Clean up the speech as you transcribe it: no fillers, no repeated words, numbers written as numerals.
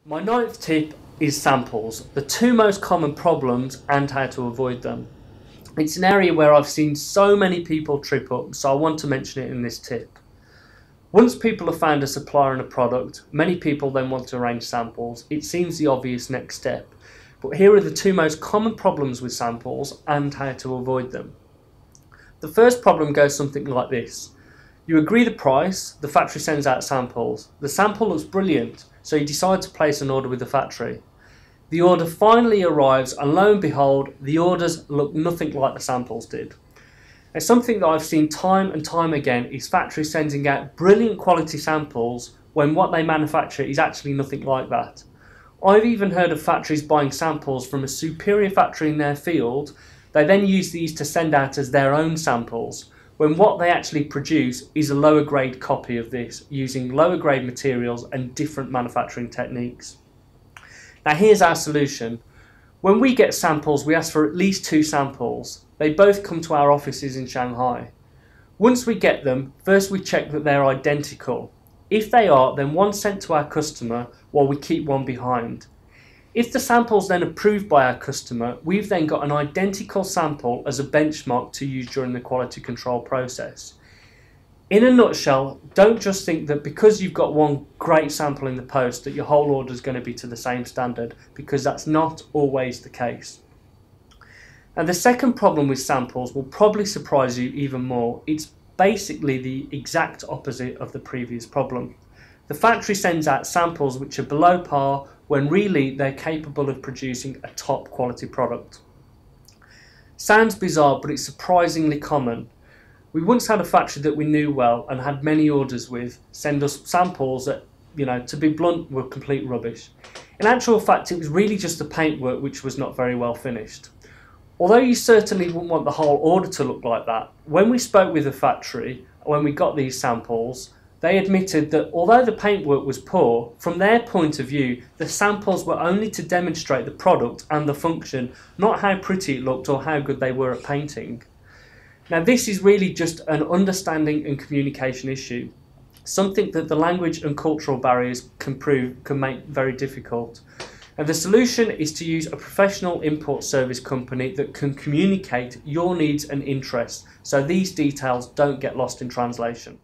My ninth tip is samples, the two most common problems and how to avoid them. It's an area where I've seen so many people trip up, so I want to mention it in this tip. Once people have found a supplier and a product, many people then want to arrange samples. It seems the obvious next step, but here are the two most common problems with samples and how to avoid them. The first problem goes something like this. You agree the price, the factory sends out samples. The sample looks brilliant, so you decide to place an order with the factory. The order finally arrives and lo and behold, the orders look nothing like the samples did. Now, something that I've seen time and time again is factories sending out brilliant quality samples when what they manufacture is actually nothing like that. I've even heard of factories buying samples from a superior factory in their field. They then use these to send out as their own samples, when what they actually produce is a lower grade copy of this, using lower grade materials and different manufacturing techniques. Now here's our solution. When we get samples, we ask for at least 2 samples. They both come to our offices in Shanghai. Once we get them, first we check that they're identical. If they are, then one sent to our customer while we keep one behind. If the sample's then approved by our customer, we've then got an identical sample as a benchmark to use during the quality control process. In a nutshell, don't just think that because you've got one great sample in the post that your whole order is going to be to the same standard, because that's not always the case. And the second problem with samples will probably surprise you even more. It's basically the exact opposite of the previous problem. The factory sends out samples which are below par when really they're capable of producing a top quality product. Sounds bizarre, but it's surprisingly common. We once had a factory that we knew well and had many orders with send us samples that, to be blunt, were complete rubbish. In actual fact, it was really just the paintwork which was not very well finished. Although you certainly wouldn't want the whole order to look like that, when we spoke with the factory, when we got these samples, they admitted that although the paintwork was poor, from their point of view, the samples were only to demonstrate the product and the function, not how pretty it looked or how good they were at painting. Now this is really just an understanding and communication issue, something that the language and cultural barriers can make very difficult. And the solution is to use a professional import service company that can communicate your needs and interests so these details don't get lost in translation.